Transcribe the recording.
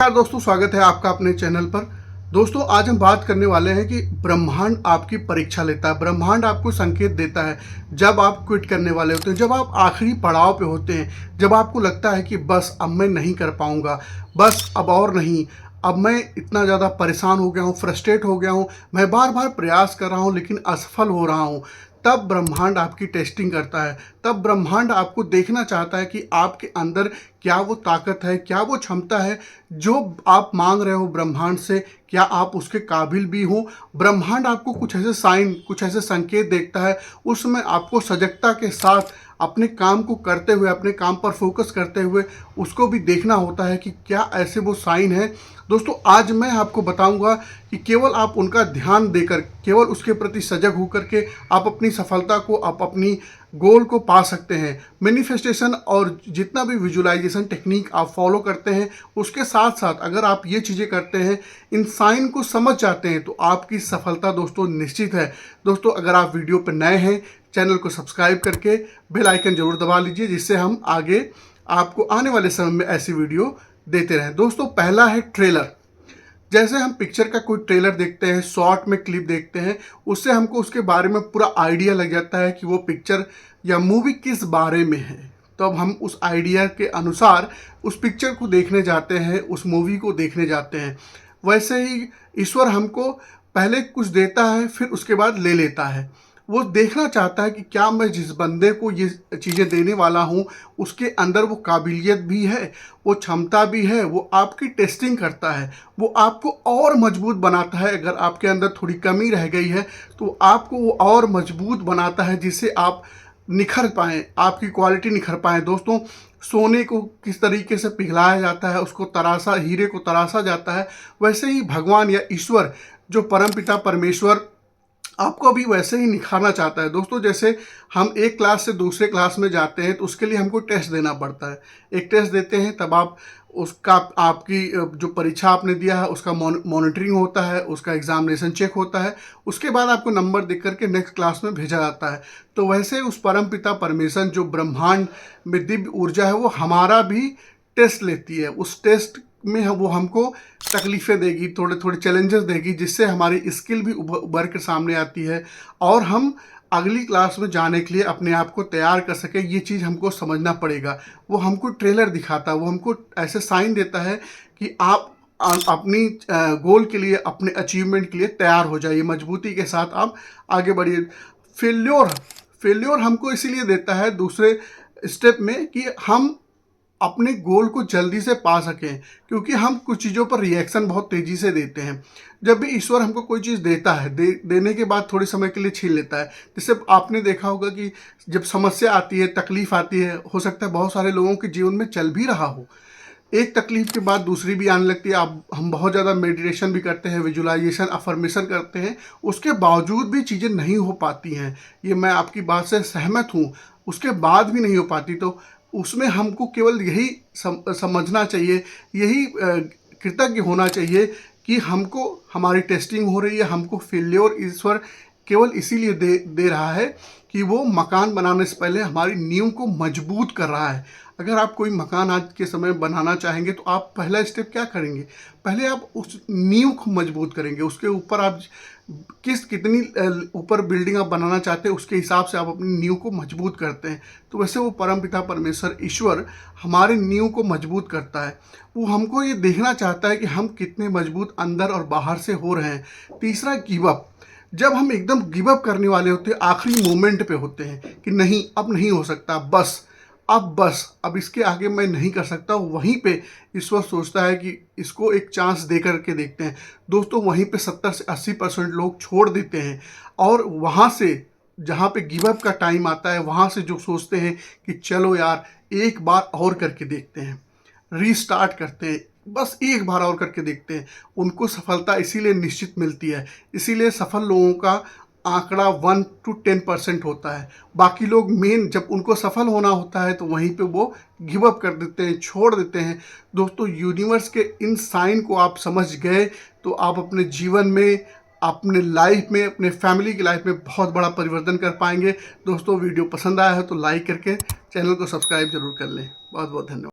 नमस्कार दोस्तों, स्वागत है आपका अपने चैनल पर। दोस्तों, आज हम बात करने वाले हैं कि ब्रह्मांड आपकी परीक्षा लेता है। ब्रह्मांड आपको संकेत देता है जब आप क्विट करने वाले होते हैं, जब आप आखिरी पड़ाव पे होते हैं, जब आपको लगता है कि बस अब मैं नहीं कर पाऊंगा, बस अब और नहीं, अब मैं इतना ज़्यादा परेशान हो गया हूँ, फ्रस्ट्रेट हो गया हूँ, मैं बार बार प्रयास कर रहा हूँ लेकिन असफल हो रहा हूँ। तब ब्रह्मांड आपकी टेस्टिंग करता है। तब ब्रह्मांड आपको देखना चाहता है कि आपके अंदर क्या वो ताकत है, क्या वो क्षमता है जो आप मांग रहे हो ब्रह्मांड से, क्या आप उसके काबिल भी हो। ब्रह्मांड आपको कुछ ऐसे साइन, कुछ ऐसे संकेत देखता है। उस समय आपको सजगता के साथ अपने काम को करते हुए, अपने काम पर फोकस करते हुए उसको भी देखना होता है कि क्या ऐसे वो साइन है। दोस्तों, आज मैं आपको बताऊंगा कि केवल आप उनका ध्यान देकर, केवल उसके प्रति सजग होकर के आप अपनी सफलता को, आप अपनी गोल को पा सकते हैं। मैनिफेस्टेशन और जितना भी विजुअलाइजेशन टेक्निक आप फॉलो करते हैं, उसके साथ साथ अगर आप ये चीज़ें करते हैं, इन साइन को समझ जाते हैं, तो आपकी सफलता दोस्तों निश्चित है। दोस्तों, अगर आप वीडियो पर नए हैं, चैनल को सब्सक्राइब करके बेल आइकन जरूर दबा लीजिए, जिससे हम आगे आपको आने वाले समय में ऐसी वीडियो देते रहें। दोस्तों, पहला है ट्रेलर। जैसे हम पिक्चर का कोई ट्रेलर देखते हैं, शॉर्ट में क्लिप देखते हैं, उससे हमको उसके बारे में पूरा आइडिया लग जाता है कि वो पिक्चर या मूवी किस बारे में है। तो अब हम उस आइडिया के अनुसार उस पिक्चर को देखने जाते हैं, उस मूवी को देखने जाते हैं। वैसे ही ईश्वर हमको पहले कुछ देता है, फिर उसके बाद ले लेता है। वो देखना चाहता है कि क्या मैं जिस बंदे को ये चीज़ें देने वाला हूँ उसके अंदर वो काबिलियत भी है, वो क्षमता भी है। वो आपकी टेस्टिंग करता है, वो आपको और मजबूत बनाता है। अगर आपके अंदर थोड़ी कमी रह गई है तो आपको वो और मजबूत बनाता है, जिससे आप निखर पाएँ, आपकी क्वालिटी निखर पाएँ। दोस्तों, सोने को किस तरीके से पिघलाया जाता है, उसको तराशा, हीरे को तराशा जाता है, वैसे ही भगवान या ईश्वर जो परमपिता परमेश्वर आपको अभी वैसे ही निखारना चाहता है। दोस्तों, जैसे हम एक क्लास से दूसरे क्लास में जाते हैं तो उसके लिए हमको टेस्ट देना पड़ता है। एक टेस्ट देते हैं, तब आप उसका, आपकी जो परीक्षा आपने दिया है उसका मॉनिटरिंग होता है, उसका एग्जामिनेशन चेक होता है, उसके बाद आपको नंबर देख करके नेक्स्ट क्लास में भेजा जाता है। तो वैसे उस परमपिता परमेश्वर जो ब्रह्मांड में दिव्य ऊर्जा है, वो हमारा भी टेस्ट लेती है। उस टेस्ट में वो हमको तकलीफ़ें देगी, थोड़े थोड़े चैलेंजेस देगी, जिससे हमारी स्किल भी उभर कर सामने आती है और हम अगली क्लास में जाने के लिए अपने आप को तैयार कर सके। ये चीज़ हमको समझना पड़ेगा। वो हमको ट्रेलर दिखाता है, वो हमको ऐसे साइन देता है कि आप अपनी गोल के लिए, अपने अचीवमेंट के लिए तैयार हो जाइए, मजबूती के साथ आप आगे बढ़िए। फेल्योर फेल्योर हमको इसीलिए देता है दूसरे स्टेप में कि हम अपने गोल को जल्दी से पा सकें, क्योंकि हम कुछ चीज़ों पर रिएक्शन बहुत तेज़ी से देते हैं। जब भी ईश्वर हमको कोई चीज़ देता है, देने के बाद थोड़े समय के लिए छीन लेता है। जैसे आपने देखा होगा कि जब समस्या आती है, तकलीफ आती है, हो सकता है बहुत सारे लोगों के जीवन में चल भी रहा हो, एक तकलीफ के बाद दूसरी भी आने लगती है। आप, हम बहुत ज़्यादा मेडिटेशन भी करते हैं, विजुअलाइजेशन, अफर्मेशन करते हैं, उसके बावजूद भी चीज़ें नहीं हो पाती हैं। ये मैं आपकी बात से सहमत हूँ, उसके बाद भी नहीं हो पाती। तो उसमें हमको केवल यही समझना चाहिए, यही कृतज्ञ होना चाहिए कि हमको, हमारी टेस्टिंग हो रही है, हमको फेल्योर ईश्वर केवल इसीलिए दे रहा है कि वो मकान बनाने से पहले हमारी नींव को मजबूत कर रहा है। अगर आप कोई मकान आज के समय बनाना चाहेंगे तो आप पहला स्टेप क्या करेंगे? पहले आप उस नींव को मजबूत करेंगे, उसके ऊपर आप कितनी ऊपर बिल्डिंग आप बनाना चाहते हैं, उसके हिसाब से आप अपनी नींव को मजबूत करते हैं। तो वैसे वो परमपिता परमेश्वर ईश्वर हमारे नींव को मजबूत करता है। वो हमको ये देखना चाहता है कि हम कितने मजबूत अंदर और बाहर से हो रहे हैं। तीसरा, गिव अप। जब हम एकदम गिव अप करने वाले होते हैं, आखिरी मोमेंट पे होते हैं कि नहीं, अब नहीं हो सकता, बस अब इसके आगे मैं नहीं कर सकता, वहीं पे ईश्वर सोचता है कि इसको एक चांस दे करके देखते हैं। दोस्तों, वहीं पे 70 से 80% लोग छोड़ देते हैं, और वहाँ से जहाँ पे गिव अप का टाइम आता है, वहाँ से जो सोचते हैं कि चलो यार एक बार और करके देखते हैं, रीस्टार्ट करते हैं, बस एक बार और करके देखते हैं, उनको सफलता इसीलिए निश्चित मिलती है। इसीलिए सफल लोगों का आंकड़ा 1 to 10% होता है। बाकी लोग मेन, जब उनको सफल होना होता है तो वहीं पे वो गिव अप कर देते हैं, छोड़ देते हैं। दोस्तों, यूनिवर्स के इन साइन को आप समझ गए तो आप अपने जीवन में, अपने लाइफ में, अपने फैमिली की लाइफ में बहुत बड़ा परिवर्तन कर पाएंगे। दोस्तों, वीडियो पसंद आया है तो लाइक करके चैनल को सब्सक्राइब जरूर कर लें। बहुत बहुत धन्यवाद।